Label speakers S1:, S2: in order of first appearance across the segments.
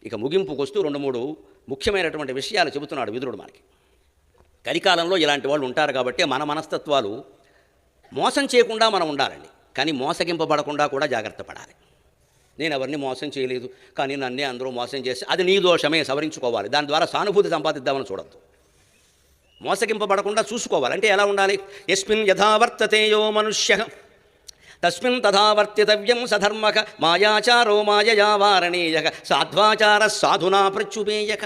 S1: ఇక ముగింపుకు వస్తూ 2-3 ముఖ్యమైనటువంటి విషయాలు చెబుతున్నాడు విదురుడు మనకి. కలికాలంలో ఇలాంటి వాళ్ళు ఉంటారు కాబట్టి మన మనస్తత్వాలు మోసం చేయకుండా మనం ఉండాలండి, కానీ మోసగింపబడకుండా కూడా జాగ్రత్త పడాలి. నేను ఎవరిని మోసం చేయలేదు, కానీ నన్నే అందరూ మోసం చేసి అది నీ దోషమే, సవరించుకోవాలి. దాని ద్వారా సానుభూతి సంపాదిద్దామని చూడద్దు. మోసగింపబడకుండా చూసుకోవాలి. అంటే ఎలా ఉండాలి? యస్మిన్ యథావర్తతేయో మనుష్య తస్మిన్ తథావర్తితవ్యం సధర్మక మాయాచారో మాయయా వారణీయక సాధ్వాచార సాధునా ప్రత్యుపేయక.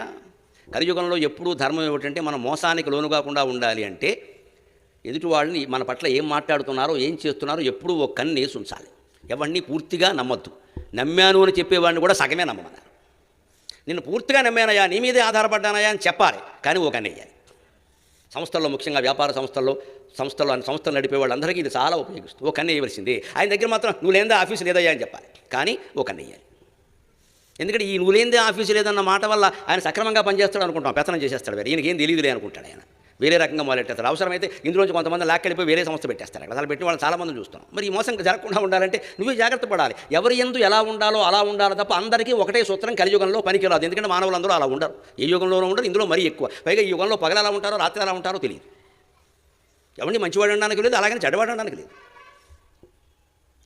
S1: కలియుగంలో ఎప్పుడూ ధర్మం ఏమిటంటే మనం మోసానికి లోను కాకుండా ఉండాలి అంటే ఎదుటి వాళ్ళని మన పట్ల ఏం మాట్లాడుతున్నారో ఏం చేస్తున్నారో ఎప్పుడూ ఒక కన్నేసి ఉంచాలి. ఎవరిని పూర్తిగా నమ్మద్దు. నమ్మాను అని చెప్పేవాడిని కూడా సగమే నమ్మమన్నారు. నిన్ను పూర్తిగా నమ్మానయా, నీ మీదే ఆధారపడ్డానయా అని చెప్పాలి, కానీ ఒక కన్నేయాలి. సంస్థల్లో, ముఖ్యంగా వ్యాపార సంస్థలు నడిపే వాళ్ళందరికీ ఇది చాలా ఉపయోగిస్తుంది. ఒక కన్ను వేయవలసింది. ఆయన దగ్గర మాత్రం నువ్వు లేనిదే ఆఫీసు లేదయ్యా అని చెప్పాలి, కానీ ఒక కన్ను వేయాలి. ఎందుకంటే ఈ నువ్వు లేనిదే ఆఫీసు లేదన్న మాట వల్ల ఆయన సక్రమంగా పనిచేస్తాడు అనుకుంటాం, పెత్తనం చేసేస్తాడు. వేరే ఈయనకేం తెలియదులే అనుకుంటాడు. ఆయన వేరే రకంగా మొదలెట్టేస్తారు. అవసరమైతే ఇందులోంచి కొంతమంది లాక్కెళ్ళిపోయి వేరే సంస్థ పెట్టేస్తారు. అసలు పెట్టి వాళ్ళు చాలామంది చూస్తున్నాం. మరి ఈ మోసం జరగకుండా ఉండాలంటే నువ్వే జాగ్రత్త పడాలి. ఎవరి యందు ఎలా ఉండాలో అలా ఉండాలి తప్ప అందరికీ ఒకటే సూత్రం కలియుగంలో పనికిరాదు. ఎందుకంటే మానవులందరూ అలా ఉండరు. ఏ యుగంలోనూ ఉండరు, ఇందులో మరీ ఎక్కువ. పైగా ఈ యుగంలో పగలు ఎలా ఉంటారో రాత్రి ఎలా ఉంటారో తెలియదు. ఎవరిని మంచివాడు అనడానికి లేదు, అలాగని చెడ్డవాడు అనడానికి లేదు.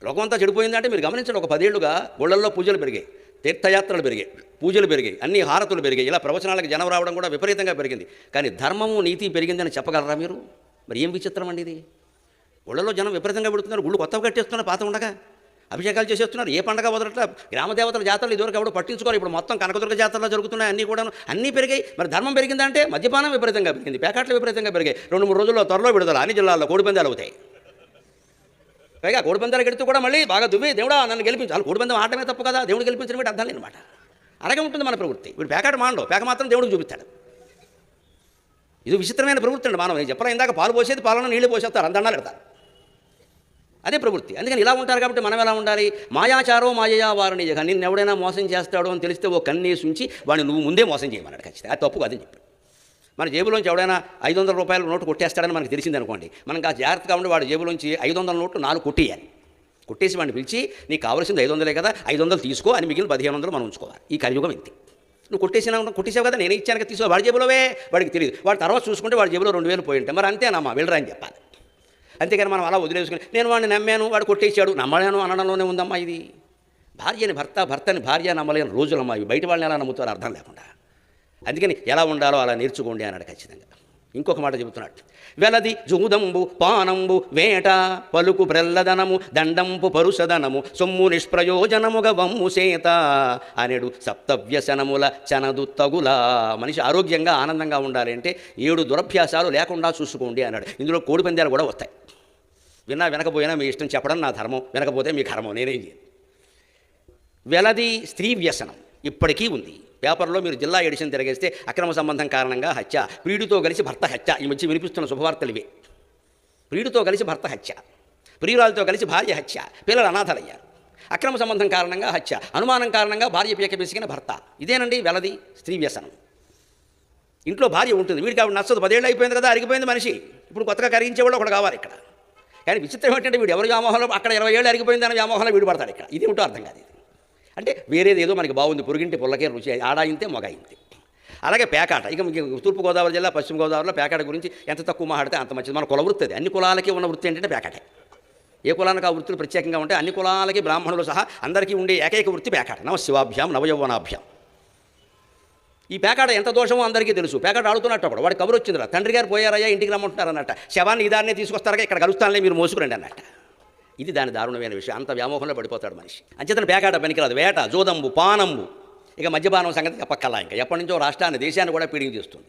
S1: లోకమంతా చెడిపోయిందంటే మీరు గమనించండి. ఒక 10 ఏళ్లుగా గుళ్ళల్లో పూజలు పెరిగాయి, తీర్థయాత్రలు పెరిగాయి, పూజలు పెరిగాయి, అన్ని హారతులు పెరిగాయి. ఇలా ప్రవచనాలకు జనం రావడం కూడా విపరీతంగా పెరిగింది. కానీ ధర్మము నీతి పెరిగిందని చెప్పగలరా మీరు? మరి ఏం విచిత్రం అండి ఇది. గుళ్ళలో జనం విపరీతంగా పెడుతున్నారు, గుళ్ళు కొత్తగా కట్టేస్తున్నారు, పాత ఉండగా అభిషేకాలు చేసేస్తున్నారు. ఏ పండగ వదలట్లా. గ్రామదేవతల జాతరలు ఇదివరకు ఎవరు పట్టించుకోరు. ఇప్పుడు మొత్తం కనకదుర్గ జాతరలో జరుగుతున్నాయి. అన్నీ కూడా అన్నీ పెరిగాయి. మరి ధర్మం పెరిగిందంటే మద్యపానం విపరీతంగా పెరిగింది, పేకాట్లు విపరీతంగా పెరిగాయి. 2-3 రోజుల్లో త్వరలో విడుదల అన్ని జిల్లాల్లో కోడిపందాలు అవుతాయి. పైగా కోడిపందాలు గెలుతూ కూడా మళ్ళీ బాగా దువ్వి దేవుడా నన్ను గెలిపించాలి. కోడిపందం ఆడమే తప్పు కదా, దేవుడు గెలిపించడం వీటి అర్థం లేనమాట. అలాగే ఉంటుంది మన ప్రవృత్తి. వీడు పేకాట మాండవు, పేక మాత్రం దేవుడికి చూపిస్తాడు. ఇది విచిత్రమైన ప్రవృత్తి అండి. మనం చెప్పరా ఇందాక పాలు పోసేది పాలన నీళ్లు పోసేస్తారు, అందండాలు పెడతారు. అదే ప్రవృత్తి. అందుకని ఇలా ఉంటారు కాబట్టి మనం ఎలా ఉండాలి? మాయాచారో మాయయా వారణీయక. నిన్ను ఎవడైనా మోసం చేస్తాడో అని తెలిస్తే ఓ కన్నేసి ఉంచి వాడిని నువ్వు ముందే మోసం చేయమన్నాడు. ఖచ్చితంగా అది తప్పు కాదని చెప్పాడు. మన జేబులోంచి ఎవడైనా 500 రూపాయల నోటు కొట్టేస్తాడని మనకు తెలిసిందనుకోండి, మనం కాస్త జాగ్రత్తగా ఉండి వాడి జేబులోంచి 500 నోట్లు 4 కొట్టేయాలి. కొట్టేసి వాడిని పిలిచి నీకు కావాల్సింది 500 కదా, 500 తీసుకో అని మిగిలిన 1500 మనం ఉంచుకోవాలి. ఈ కలియుగం ఇంతే. నువ్వు కొట్టేసావు కదా, నేనే ఇచ్చాను కదా, తీసుకో. వాడి జేబులోవే వాడికి తెలియదు. వాడు తర్వాత చూసుకుంటే వాడి జేబులో 2000 పోయి ఉంటాయి. మరి అంతేనమ్మా వెళ్ళరా అని చెప్పాలి. అంతేగాని మనం అలా వదిలేసుకుని నేను వాడిని నమ్మాను వాడు కొట్టేశాడు నమ్మలేను అనడంలోనే ఉందమ్మా ఇది. భార్యని భర్తని భార్య నమ్మలేని రోజులమ్మా ఇవి. బయట వాళ్ళని ఎలా నమ్ముతారో అర్థం లేకుండా. అందుకని ఎలా ఉండాలో అలా నేర్చుకోండి అన్నాడు ఖచ్చితంగా. ఇంకొక మాట చెబుతున్నాడు. వెలది జూదంబు పానంబు వేట పలుకు బ్రెల్లదనము దండంపు పరుషదనము సొమ్ము నిష్ప్రయోజనముగ వమ్ము సేత అనేడు సప్తవ్యసనముల చనదు తగుల. మనిషి ఆరోగ్యంగా ఆనందంగా ఉండాలి అంటే 7 దురభ్యాసాలు లేకుండా చూసుకోండి అన్నాడు. ఇందులో కోడిపందాలు కూడా వస్తాయి. వినకపోయినా మీ ఇష్టం, చెప్పడం నా ధర్మం, వినకపోతే మీ కర్మం, నేనేం చేయను. వెలది స్త్రీ వ్యసనం ఇప్పటికీ ఉంది. పేపర్లో మీరు జిల్లా ఎడిషన్ తిరగేస్తే అక్రమ సంబంధం కారణంగా హత్య, ప్రియుడితో కలిసి భర్త హత్య. ఈ మధ్య వినిపిస్తున్న శుభవార్తలు ఇవే. ప్రియుడితో కలిసి భర్త హత్య, ప్రియురాలతో కలిసి భార్య హత్య, పిల్లలు అనాథలయ్యారు. అక్రమ సంబంధం కారణంగా హత్య, అనుమానం కారణంగా భార్య పీక పిసికిన భర్త. ఇదేనండి వెలది స్త్రీ వ్యసనం. ఇంట్లో భార్య ఉంటుంది, వీడికి ఆవిడ నచ్చదు. 10 ఏళ్ళు అయిపోయింది కదా, అరిగిపోయింది మనిషి. ఇప్పుడు కొత్తగా కరిగించేవాడు ఒకడు కావాలి ఇక్కడ. కానీ విచిత్రం ఏంటంటే వీడు ఎవరి వ్యామోహంలో అక్కడ 20 ఏళ్ళు అరిగిపోయిందని వ్యామోహంలో వీడు పడతాడు ఇక్కడ. ఇది ఏమిటో అర్థం కాదు. అంటే వేరేది ఏదో మనకి బాగుంది, పొరుగింటి పుల్లకే రుచి, ఆడాయింతే మొగాయింతే. అలాగే పేకాట. ఇక తూర్పుగోదావరి జిల్లా పశ్చిమ గోదావరిలో పేకాట గురించి ఎంత తక్కువ మాట్లాడితే అంత మంచిది. మన కుల వృత్తి అది. అన్ని కులాలకి ఉన్న వృత్తి ఏంటంటే పేకాటే. ఏ కులానికి ఆ వృత్తులు ప్రత్యేకంగా ఉంటాయి. అన్ని కులాలకి బ్రాహ్మణులు సహా అందరికీ ఉండే ఏకైక వృత్తి పేకాట. నవశివాభ్యాం నవయౌవనాభ్యాం. ఈ పేకాట ఎంత దోషమో అందరికీ తెలుసు. పేకాట ఆడుతున్నట్టు ఒకడు వాడి కబురు వచ్చిందిరా, తండ్రి గారు పోయారయ్యా ఇంటికి రమ్మంటున్నారు అన్నట్ట. శవాన్ని ఇదాన్నే తీసుకొస్తారా, ఇక్కడ కలుస్తానులే మీరు మోసుకురండి అన్నట్ట. ఇది దాని దారుణమైన విషయం. అంత వ్యామోహంలో పడిపోతాడు మనిషి. అంచేతన పేకాట పనికిరాదు. వేట, జోదంబు, పానంబు, ఇక మద్యపానం సంగతి చెప్పక్కల్లా. ఇంకా ఎప్పటి నుంచో రాష్ట్రాన్ని దేశాన్ని కూడా పీడించేస్తుంది.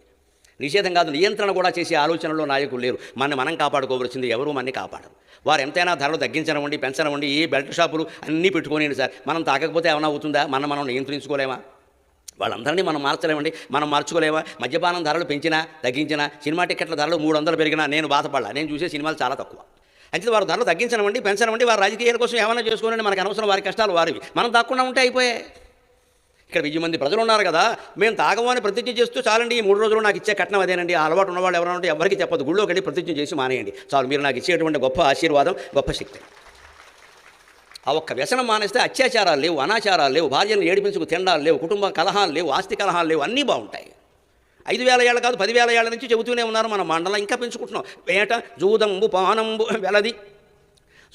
S1: నిషేధం కాదు, నియంత్రణ కూడా చేసే ఆలోచనలో నాయకులు లేరు. మనం కాపాడుకోవలసింది ఎవరు మనని కాపాడరు. వారు ఎంతైనా ధరలు తగ్గించనివ్వండి, పెంచనివ్వండి, ఏ బెల్ట్ షాపులు అన్నీ పెట్టుకోనండి సార్. మనం తాకకపోతే ఏమైనా అవుతుందా? మనం నియంత్రించుకోలేమా? వాళ్ళందరినీ మనం మార్చలేమండి. మనం మార్చుకోలేమా? మద్యపానం ధరలు పెంచినా తగ్గించినా, సినిమా టికెట్ల ధరలు 300 పెరిగినా నేను బాధపడాల. నేను చూసే సినిమాలు చాలా తక్కువ. అంటే వారు ధరలు తగ్గించనివ్వండి, పెంచనివ్వండి, వారి రాజకీయాల కోసం ఏమైనా చేసుకోనండి, మనకు అనవసరం. వారి కష్టాలు వారివి, మనం తాకుండా ఉంటే అయిపోయాయి. ఇక్కడ 1000 మంది ప్రజలు ఉన్నారు కదా, మేము తాగము అని ప్రతిజ్ఞ చేస్తూ చాలండి, ఈ 3 రోజులు నాకు ఇచ్చే కట్నం అదేనండి. ఆ అలవాటు ఉన్నవాళ్ళు ఎవరైనా ఉంటే ఎవరికి చెప్పదు. గుళ్ళోకి వెళ్ళి ప్రతిజ్ఞ చేసి మానేయండి చాలు. మీరు నాకు ఇచ్చేటువంటి గొప్ప ఆశీర్వాదం, గొప్ప శక్తి. ఆ ఒక్క వ్యసనం మానేస్తే అత్యాచారాలు లేవు, అనాచారాలు లేవు, భార్యను ఏడిపించుకు తిండాలు లేవు, కుటుంబ కలహాలు లేవు, ఆస్తి కలహాలు లేవు, అన్నీ బాగుంటాయి. 5,000 ఏళ్ళు కాదు 10,000 ఏళ్ళ నుంచి చెబుతూనే ఉన్నారు. మన మండలం ఇంకా పెంచుకుంటున్నాం. వేట జూదంబు పానంబు వెలది,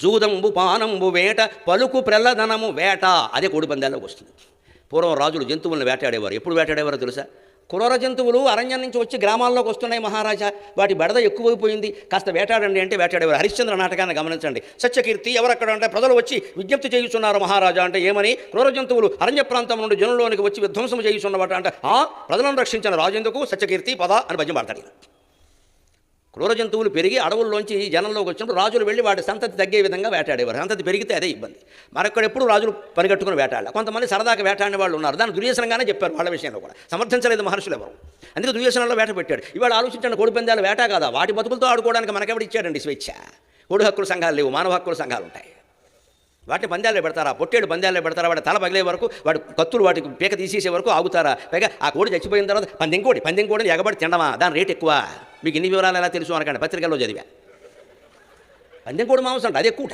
S1: జూదంబు పానంబు వేట పలుకు ప్రల్లధనము వేట. అదే కోడిపందాల్లోకి వస్తుంది. పూర్వం రాజులు జంతువులను వేటాడేవారు. ఎప్పుడు వేటాడేవారో తెలుసా? క్రూర జంతువులు అరణ్యం నుంచి వచ్చి గ్రామాల్లోకి వస్తున్నాయి మహారాజా, వాటి బెడద ఎక్కువైపోయింది, కాస్త వేటాడండి అంటే వేటాడేవారు. హరిశ్చంద్ర నాటకాన్ని గమనించండి. సత్యకీర్తి ఎవరక్కడ అంటే ప్రజలు వచ్చి విజ్ఞప్తి చేయుచున్నారు మహారాజా అంటే ఏమని? క్రూర జంతువులు అరణ్య ప్రాంతం నుండి జనంలోనికి వచ్చి విధ్వంసం చేయుచున్నవాట అంటే ప్రజలను రక్షించిన రాజెందుకు సత్యకీర్తి పద అని భజన పడతాడు. క్రూర జంతువులు పెరిగి అడవుల్లోంచి జనంలోకి వచ్చినప్పుడు రాజులు వెళ్ళి వాటి సంతతి తగ్గే విధంగా వేటాడేవారు. సంతతి పెరిగితే అదే ఇబ్బంది. మరొక్కడెప్పుడు రాజులు పనిగట్టుకుని వేటాడాలి. కొంతమంది సరదాగా వేటాడిన వాళ్ళు ఉన్నారు. దాన్ని దుర్వ్యసనంగానే చెప్పారు. వాళ్ళ విషయంలో కూడా సమర్థించలేదు మహర్షులు ఎవరు. అందుకే దుర్వ్యసనంలో వేట పెట్టాడు. ఇవాళ ఆలోచించండి, కోడిపందాలు వేట కాదా? వాటి బతుకులతో ఆడుకోవడానికి మనకెవడు ఇచ్చాడండి స్వేచ్ఛ? కోడి హక్కుల సంఘాలు లేవు, మానవ హక్కుల సంఘాలు ఉంటాయి. వాటిని పందాల్లో పెడతారా? పొట్టేడు పందాల్లో పెడతారా? వాడి తల పగిలే వరకు, వాడి కత్తులు వాటికి పీక తీసేసే వరకు ఆగుతారా? పైగా ఆ కోడి చచ్చిపోయిన తర్వాత పందెం కోడిని ఎగబడి తినడమా? దాని రేట్ ఎక్కువ. మీకు ఇన్ని వివరాలు ఎలా తెలుసు అనకండి, పత్రికల్లో చదివా. పందెం కోడి మాంసం అంటే అది ఎక్కువ.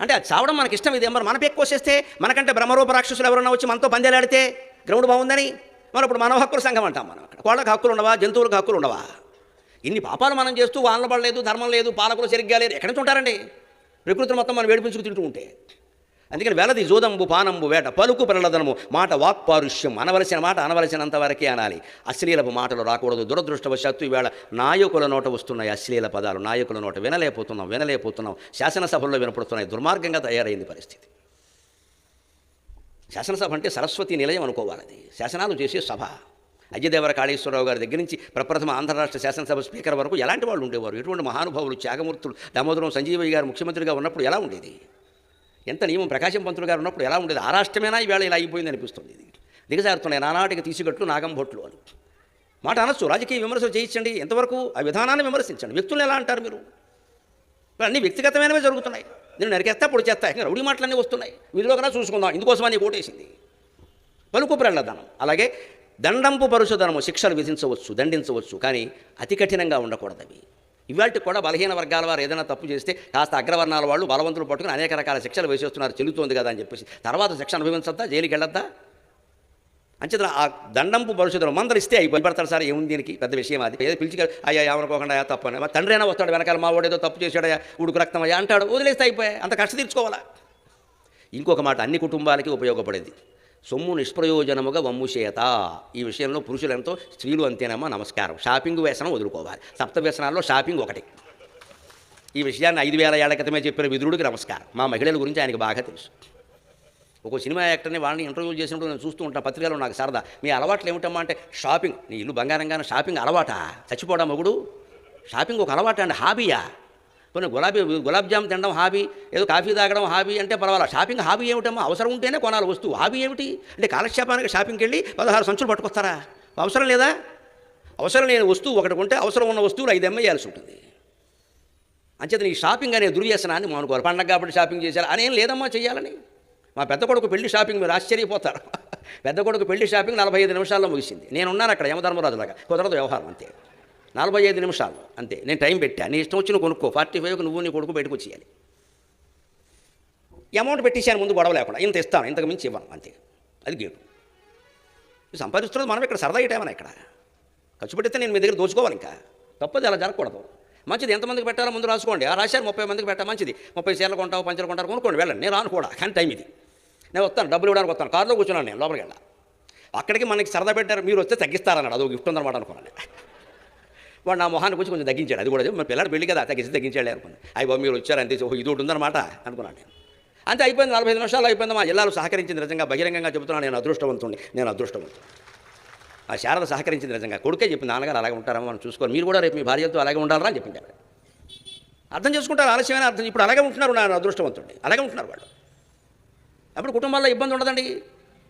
S1: అంటే అది చావడం మనకి ఇష్టం. ఇది మరి మనకు ఎక్కువ వచ్చేస్తే మనకంటే బ్రహ్మరూప రాక్షసులు ఎవరన్నా వచ్చి మనతో పందాలు ఆడితే గ్రౌండ్ బాగుందని మరి ఇప్పుడు మానవ హక్కుల సంఘం అంటాం మనం. అక్కడ కోళ్ళకి హక్కులు ఉండవా? జంతువులకు హక్కులు ఉండవా? ఇన్ని పాపాలు మనం చేస్తూ వానలు పడలేదు, ధర్మం లేదు, పాలకులు సరిగ్గా లేదు, ఎక్కడి నుంచి ఉంటారండి? ప్రకృతి మొత్తం మనం వేడిపించుకు తింటూ ఉంటే. అందుకని వెలది జోదంబు పానంబు వేట పలుకు ప్రలదనము మాట వాక్పారుష్యం. అనవలసిన మాట అనవలసినంత వరకే అనాలి. అశ్లీలపు మాటలు రాకూడదు. దురదృష్టవశాత్తు ఈవేళ నాయకుల నోట వస్తున్నాయి అశ్లీల పదాలు. నాయకుల నోట వినలేకపోతున్నాం. శాసనసభల్లో వినపడుతున్నాయి. దుర్మార్గంగా తయారైంది పరిస్థితి. శాసనసభ అంటే సరస్వతి నిలయం అనుకోవాలి. అది శాసనాలు చేసే సభ. అయ్యదేవర కాళేశ్వరరావు గారి దగ్గర నుంచి ప్రప్రథమ ఆంధ్రరాష్ట్ర శాసనసభ స్పీకర్ వరకు ఎలాంటి వాళ్ళు ఉండేవారు? ఎటువంటి మహానుభావులు, త్యాగమూర్తులు. దామోదరం సంజీవయ్య గారు ముఖ్యమంత్రిగా ఉన్నప్పుడు ఎలా ఉండేది? ఎంత నియమం. ప్రకాశం పంతులు గారు ఉన్నప్పుడు ఎలా ఉండేది? ఆ రాష్ట్రమేనా ఈవేళ ఇలా అయిపోయింది అనిపిస్తుంది. ఇది దిగజారుతున్నాయి. నానాటికి తీసిగట్లు నాగంభొట్లు అని మాట అనొచ్చు. రాజకీయ విమర్శలు చేయించండి, ఎంతవరకు ఆ విధానాన్ని విమర్శించండి. వ్యక్తులను ఎలా అంటారు మీరు? అన్నీ వ్యక్తిగతమైనవే జరుగుతున్నాయి. నేను నరికేస్తా పొడి చేస్తా, ఇంకా రౌడీ మాటలన్నీ వస్తున్నాయి. వీధిలో కన్నా చూసుకుందాం, ఇందుకోసమని కోటేసింది. పలుకు ప్రళ్ళదనం. అలాగే దండంపు పరుషధనము. శిక్షలు విధించవచ్చు, దండించవచ్చు, కానీ అతి కఠినంగా ఉండకూడదు. అవి ఇవాళకి కూడా బలహీన వర్గాల వారు ఏదైనా తప్పు చేస్తే కాస్త అగ్రవర్ణాల వాళ్ళు బలవంతులు పట్టుకుని అనేక రకాల శిక్షలు వేసేస్తున్నారు. చెల్లుతోంది కదా అని చెప్పేసి తర్వాత శిక్ష అనుభవించద్దా? జైలుకి వెళ్ళొద్దా? అంచేత ఆ దండంపు పరుషధనం మందరిస్తే అయిపోయి పడతారు. సార్ ఏముంది దీనికి పెద్ద విషయం? అది ఏదో పిలిచి అయ్యా ఏమనుకోకుండా తప్పు అని తండ్రి అయినా వస్తాడు వెనకాల, మా వాడేదో తప్పు చేశాడయా, ఉడుకు రక్తం అయ్యా అంటాడు, వదిలేస్తే అయిపోయాయి. అంత కష్ట తీర్చుకోవాలా? ఇంకొక మాట అన్ని కుటుంబాలకి ఉపయోగపడేది. సొమ్ము నిష్ప్రయోజనముగా వమ్ముచేత. ఈ విషయంలో పురుషులు ఎంతో, స్త్రీలు అంతేనమ్మా. నమస్కారం. షాపింగ్ వ్యసనం వదులుకోవాలి. సప్త వ్యసనాల్లో షాపింగ్ ఒకటి. ఈ విషయాన్ని 5,000 ఏళ్ల క్రితమే చెప్పిన విదురుడికి నమస్కారం. మా మహిళల గురించి ఆయనకు బాగా తెలుసు. ఒక సినిమా యాక్టర్ని వాళ్ళని ఇంటర్వ్యూ చేసినప్పుడు నేను చూస్తూ ఉంటాను పత్రికలో. నాకు సరదా, మీ అలవాట్లు ఏమిటమ్మా అంటే షాపింగ్. నీ ఇల్లు బంగారంగానే షాపింగ్ అలవాటా? చచ్చిపోవడా మొగుడు? షాపింగ్ ఒక అలవాట అండి, హాబీయా? కొన్ని గులాబ్ జామ్ తినడం హాబీ, ఏదో కాఫీ తాగడం హాబీ అంటే పర్వాలేదు. షాపింగ్ హాబీ ఏమిటమ్మా? అవసరం ఉంటేనే కొనాలి వస్తువు. హాబీ ఏమిటి అంటే కాలక్షేపానికి షాపింగ్కి వెళ్ళి 16 సంచులు పట్టుకొస్తారా? అవసరం లేదా? అవసరం లేని వస్తువు ఒకటి కొంటే అవసరం ఉన్న వస్తువులు 5 అమ్మేయాల్సి ఉంటుంది. అంచేత ఈ షాపింగ్ అనే దుర్వ్యసనాన్ని మానుకోవాలి. పండగ కాబట్టి షాపింగ్ చేశారు అనేం లేదమ్మా చేయాలని. మా పెద్ద కొడుకు పెళ్లి షాపింగ్ మీరు ఆశ్చర్యపోతారు. పెద్ద కొడుకు పెళ్లి షాపింగ్ 45 నిమిషాల్లో ముగిసింది. నేనున్నాను అక్కడ యమధర్మరాజులాగా. కుదరదు వ్యవహారం అంతే. 45 నిమిషాలు అంతే. నేను టైం పెట్టా. నీ ఇష్టం వచ్చిన కొనుక్కో. 45కి నువ్వు నీ కొడుకు బయటకు వచ్చేయాలి. అమౌంట్ పెట్టేసాను ముందు, గొడవ లేకుండా. ఇంత ఇస్తాను, ఇంతకు మించి ఇవ్వను అంతే. అది గేటు. సంపాదిస్తున్నది మనం ఇక్కడ సరదా ఇటేమన్నా. ఇక్కడ ఖర్చు పెడితే నేను మీ దగ్గర దోచుకోవాలి. ఇంకా తప్పదు, అలా జరగకూడదు. మంచిది. ఎంతమందికి పెట్టాలో ముందు రాసుకోండి. ఆ రాశారు 30 మందికి పెట్టా, మంచిది. 30 చీరలు కొంటావు, పంచలు కొంటారు, కొనుక్కోండి, వెళ్ళండి. నేను రాను కూడా, కానీ టైం ఇది. నేను వస్తాను, డబ్బులు ఇవ్వడానికి వస్తాను. కారులో కూర్చున్నాను నేను, లోపలికి వెళ్ళా. అక్కడికి మనకి సరదా పెట్టారు, మీరు వస్తే తగ్గిస్తారన్నాడు. అదో గిఫ్ట్ ఉందన్నమాట అనుకున్నాను. వాడు నా మొహాన్ని కొంచెం తగ్గించాడు. అది కూడా మరి పిల్లలు పెళ్లి కదా, తగ్గించాడు అనుకున్నాను. అయ్యి బాబు మీరు వచ్చారు అంతే, ఇది ఒకటి ఉందన్నమాట అనుకున్నాను నేను. అంతే అయిపోయింది. 45 నిమిషాలు అయిపోయింది. మా జిల్లాలో సహకరించింది నిజంగా. బహిరంగంగా చెబుతున్నాను, నేను అదృష్టవంతుడిని. ఆ శారద సహకరించింది నిజంగా. కొడుకే చెప్పింది, నాన్నగారు అలాగే ఉంటారమ్మా, మనం చూసుకోవాలి. మీరు కూడా రేపు మీ భార్యతో అలాగే ఉండాలని అని చెప్పింది. అర్థం చేసుకుంటారు, ఆలస్యమైన అర్థం. ఇప్పుడు అలాగే ఉంటున్నారు, నా అదృష్టవంతుడిని. అలాగే ఉంటున్నారు వాళ్ళు. అప్పుడు కుటుంబాల్లో ఇబ్బంది ఉండదండి.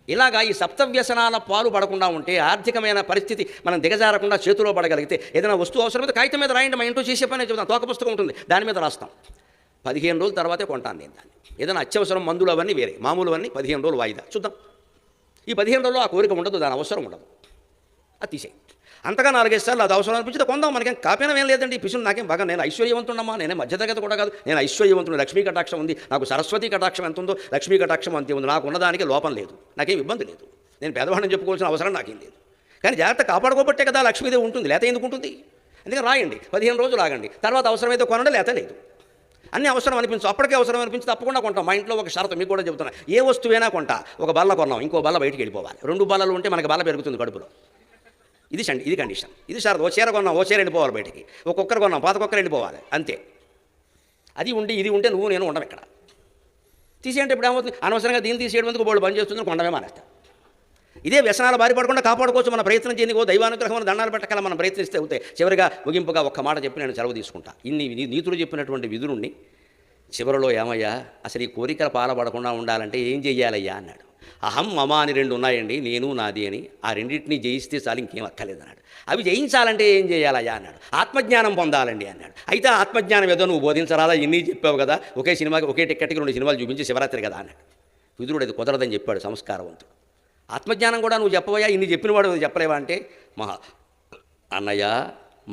S1: ఇలాగా ఈ సప్తవ్యసనాల పాలు పడకుండా ఉంటే, ఆర్థికమైన పరిస్థితి మనం దిగజారకుండా చేతిలో పడగలిగితే, ఏదైనా వస్తువు అవసరమైతే కాగితం మీద రాయండి. మా ఇంట్లో చేసే పని చెబుతాను. తోక పుస్తకం ఉంటుంది, దాని మీద రాస్తాం. 15 రోజుల తర్వాతే కొంటాను నేను దాన్ని. ఏదైనా అత్యవసరం మందులు అవన్నీ వేరే, మామూలు అవన్నీ 15 రోజులు వాయిదా చూద్దాం. ఈ 15 రోజుల్లో ఆ కోరిక ఉండదు, దాని అవసరం ఉండదు. అది తీసేయి. అంతగా 4-5 సార్లు అది అవసరం అనిపించింది కొందాం, మనకేం కాపీనం ఏం లేదండి. పిసులు నాకేం బాగా, నేను ఐశ్వర్యవంతుడమ్మా, నేనే మధ్యతరగతి కూడా కాదు, నేను ఐశ్వర్యవంతుడు. లక్ష్మీ కటాక్షం ఉంది నాకు, సరస్వతి కటాక్షం ఎంత ఉందో లక్ష్మీ కటాక్షం అంతే ఉంది. నాకు ఉన్నదానికి లోపం లేదు, నాకేం ఇబ్బంది లేదు. నేను పేదవాడిని చెప్పుకోవాల్సిన అవసరం నాకేం లేదు. కానీ జాగ్రత్త కాపాడుకోబట్టే కదా లక్ష్మీదేవి ఉంటుంది, లేత ఎందుకు ఉంటుంది? అందుకని రాయండి, 15 రోజులు ఆగండి, తర్వాత అవసరమైతే కొనండి, లేత లేదు. అన్నీ అవసరం అనిపించు, అప్పటికే అవసరం అనిపించి తప్పకుండా కొంటాం. మా ఇంట్లో ఒక షరతు మీకు కూడా చెబుతున్నా, ఏ వస్తువైనా కొంటా, ఒక బల్ల కొన్నాం, ఇంకో బల్ల బయటికి వెళ్ళిపోవాలి. 2 బల్లలు ఉంటే మనకి బల్ల పెరుగుతుంది కడుపులో. ఇది కండిషన్, ఇది షరతు. ఓ చీర కొన్నాం, ఓ చీర వెళ్ళిపోవాలి బయటికి, ఒక కుక్కర్ కొన్నాం, పాత కుక్కర్ వెళ్ళిపోవాలి, అంతే. అది ఉండి ఇది ఉంటే నువ్వు నేను ఉండం ఇక్కడ. తీసేయంటే ఇప్పుడు ఏమవుతుంది? అనవసరంగా దీన్ని తీసేయడం ఎందుకు బోర్డు బంద్ చేస్తుంది, కొండమే మానేస్తా. ఇదే వ్యసనాల బారి పడకుండా కాపాడుకోవచ్చు. మన ప్రయత్నం చేయని దైవానుగ్రహం దండాలు పెట్టగల మనం ప్రయత్నిస్తే అవుతాయి. చివరిగా ముగింపుగా ఒక్క మాట చెప్పి నేను సెలవు తీసుకుంటా. ఇన్ని నీతులు చెప్పినటువంటి విదురుణ్ణి చివరిలో ఏమయ్యా, అసలు ఈ కోరికల పాలపడకుండా ఉండాలంటే ఏం చెయ్యాలయ్యా అన్నాడు. అహం మమ అని 2 ఉన్నాయండి, నేను నాది అని. ఆ రెండింటినీ జయిస్తే చాలు, ఇంకేం అక్కర్లేదన్నాడు. అవి జయించాలంటే ఏం చేయాలయ్యా అన్నాడు. ఆత్మజ్ఞానం పొందాలండి అన్నాడు. అయితే ఆత్మజ్ఞానం ఏదో నువ్వు బోధించరాదా, ఇన్ని చెప్పావు కదా, ఒకే సినిమాకి ఒకే టిక్కెట్కి 2 సినిమాలు చూపించి శివరాత్రి కదా అన్నాడు. విదురుడు అది కుదరదని చెప్పాడు, సంస్కారవంతుడు. ఆత్మజ్ఞానం కూడా నువ్వు చెప్పవయ్యా, ఇన్ని చెప్పినవాడు చెప్పలేవా అంటే, అన్నయ్య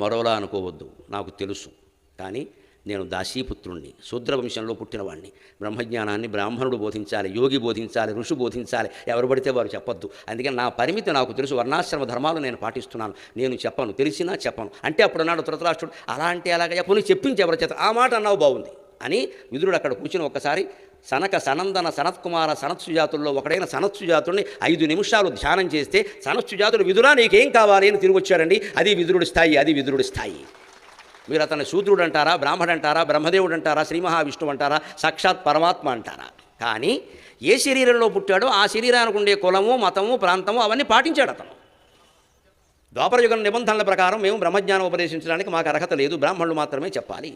S1: మరోలా అనుకోవద్దు, నాకు తెలుసు, కానీ నేను దాసీపుత్రుణ్ణి, శూద్రవంశంలో పుట్టినవాడిని. బ్రహ్మజ్ఞానాన్ని బ్రాహ్మణుడు బోధించాలి, యోగి బోధించాలి, ఋషి బోధించాలి, ఎవరు పడితే వారు చెప్పొద్దు. అందుకని నా పరిమితి నాకు తెలుసు, వర్ణాశ్రమ ధర్మాలు నేను పాటిస్తున్నాను, నేను చెప్పను, తెలిసినా చెప్పను అంటే. అప్పుడు అన్నాడు ధృతరాష్ట్రుడు, అలా అంటే అలాగ పోనీ చెప్పించి ఎవరి చేత, ఆ మాట అన్నావు బాగుంది అని. విదురుడు అక్కడ కూర్చుని ఒక్కసారి సనక సనందన సనత్కుమార సనత్సుజాతుల్లో ఒకడైన సనత్సుజాతుడిని 5 నిమిషాలు ధ్యానం చేస్తే సనత్సుజాతుడు, విదురా నీకేం కావాలి అని తిరిగి వచ్చాడండి. అది విదురుడి స్థాయి, అది విదురుడి స్థాయి. మీరు అతన్ని శూద్రుడు అంటారా, బ్రాహ్మడు అంటారా, బ్రహ్మదేవుడు అంటారా, శ్రీ మహావిష్ణువు అంటారా, సాక్షాత్ పరమాత్మ అంటారా, కానీ ఏ శరీరంలో పుట్టాడో ఆ శరీరానికి ఉండే కులము, మతము, ప్రాంతము అవన్నీ పాటించాడు అతను. ద్వాపరయుగం నిబంధనల ప్రకారం మేము బ్రహ్మజ్ఞానం ఉపదేశించడానికి మాకు అర్హత లేదు, బ్రాహ్మణులు మాత్రమే చెప్పాలి.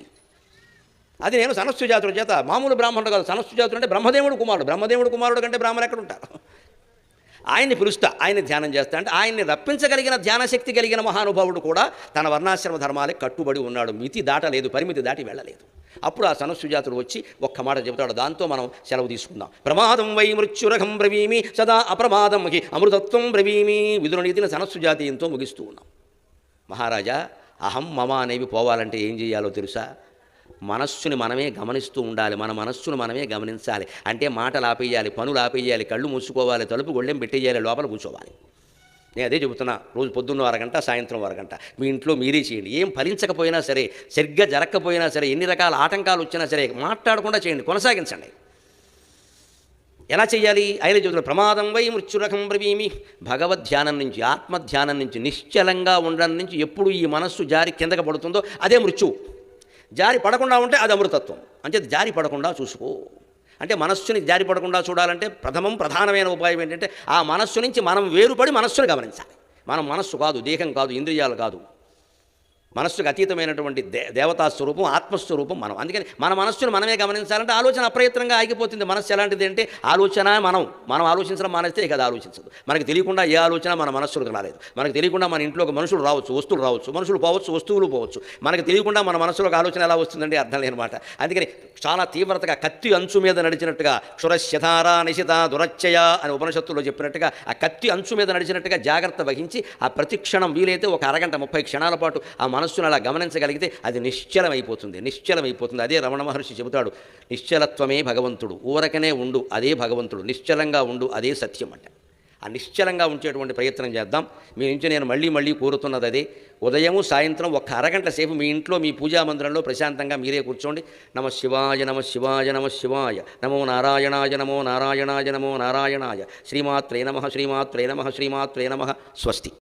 S1: అది నేను సనత్సుజాతుడి చేత, మామూలు బ్రాహ్మణుడు కాదు, సనత్సుజాతుడు అంటే బ్రహ్మదేవుడు కుమారుడు. బ్రహ్మదేవుడు కుమారుడు కంటే బ్రాహ్మణులు ఎక్కడ ఉంటారు? ఆయన్ని పిలుస్తా, ఆయన్ని ధ్యానం చేస్తా అంటే ఆయన్ని రప్పించగలిగిన ధ్యానశక్తి కలిగిన మహానుభావుడు కూడా తన వర్ణాశ్రమ ధర్మాలే కట్టుబడి ఉన్నాడు, మితి దాటలేదు, పరిమితి దాటి వెళ్ళలేదు. అప్పుడు ఆ సనత్సుజాతుడు వచ్చి ఒక్క మాట చెబుతాడు, దాంతో మనం సెలవు తీసుకుందాం. ప్రమాదం వై మృత్యురఘం బ్రవీమి సదా అప్రమాదం హి అమృతత్వం బ్రవీమి. విదురునీతిని సనత్సుజాతీయంతో ముగిస్తూ ఉన్నాం. మహారాజా, అహం మమ అనేవి పోవాలంటే ఏం చేయాలో తెలుసా? మనస్సుని మనమే గమనిస్తూ ఉండాలి, మన మనస్సును మనమే గమనించాలి. అంటే మాటలు ఆపేయాలి, పనులు ఆపేయాలి, కళ్ళు మూసుకోవాలి, తలుపు గొళ్ళెం పెట్టేయాలి, లోపల కూర్చోవాలి. నేను అదే చెబుతున్నా, రోజు పొద్దున్న అరగంట, సాయంత్రం అరగంట మీ ఇంట్లో మీరే చేయండి. ఏం ఫలించకపోయినా సరే, సరిగ్గా జరగకపోయినా సరే, ఎన్ని రకాల ఆటంకాలు వచ్చినా సరే మాట్లాడకుండా చేయండి, కొనసాగించండి. ఎలా చేయాలి? ఆయన చెబుతున్నారు, ప్రమాదం వై మృత్యురకం బ్రవీమి. భగవద్ధ్యానం నుంచి, ఆత్మధ్యానం నుంచి, నిశ్చలంగా ఉండడం నుంచి ఎప్పుడు ఈ మనస్సు జారి కిందకి పడుతుందో అదే మృత్యువు. జారి పడకుండా ఉంటే అది అమృతత్వం. అంటే జారి పడకుండా చూసుకో. అంటే మనస్సుని జారి పడకుండా చూడాలంటే ప్రధానమైన ఉపాయం ఏంటంటే ఆ మనస్సు నుంచి మనం వేరుపడి మనస్సును గమనించాలి. మనం మనస్సు కాదు, దేహం కాదు, ఇంద్రియాలు కాదు, మనస్సుకు అతీతమైనటువంటి దేవతా స్వరూపం, ఆత్మస్వరూపం మనం. అందుకని మన మనస్సును మనమే గమనించాలంటే ఆలోచన అప్రయత్నంగా ఆగిపోతుంది. మనస్సు ఎలాంటిది అంటే ఆలోచన మనం ఆలోచించడం మానేస్తే ఇక అది ఆలోచించదు. మనకు తెలియకుండా ఏ ఆలోచన మన మనస్సులకు రాలేదు. మనకు తెలియకుండా మన ఇంట్లోకి మనుషులు రావచ్చు, వస్తువులు రావచ్చు, మనుషులు పోవచ్చు, వస్తువులు పోవచ్చు. మనకు తెలియకుండా మన మనసులోకి ఆలోచన ఎలా వస్తుందంటే అర్థం లేనమాట. అందుకని చాలా తీవ్రతగా కత్తి అంచు మీద నడిచినట్టుగా క్షురశ్యధార నిశిత దురచ్చయ అని ఉపనిషత్తుల్లో చెప్పినట్టుగా ఆ కత్తి అంచు మీద నడిచినట్టుగా జాగ్రత్త వహించి ఆ ప్రతిక్షణం వీలైతే ఒక అరగంట 30 క్షణాల పాటు ఆ మనస్సును అలా గమనించగలిగితే అది నిశ్చలమైపోతుంది. అదే రమణ మహర్షి చెబుతాడు, నిశ్చలత్వమే భగవంతుడు. ఊరకనే ఉండు, అదే భగవంతుడు. నిశ్చలంగా ఉండు, అదే సత్యం అంటే. ఆ నిశ్చలంగా ఉంచేటువంటి ప్రయత్నం చేద్దాం. మీ నుంచి నేను మళ్ళీ కోరుతున్నది అదే. ఉదయము సాయంత్రం ఒక అరగంట సేపు మీ ఇంట్లో మీ పూజా మందిరంలో ప్రశాంతంగా మీరే కూర్చోండి. నమ శివాయ నమ శివాయ నమ శివాయ, నమో నారాయణాయ నమో నారాయణాయ నమో నారాయణాయ, శ్రీమాత్రే నమః శ్రీమాత్రే నమః శ్రీమాత్రే నమః. స్వస్తి.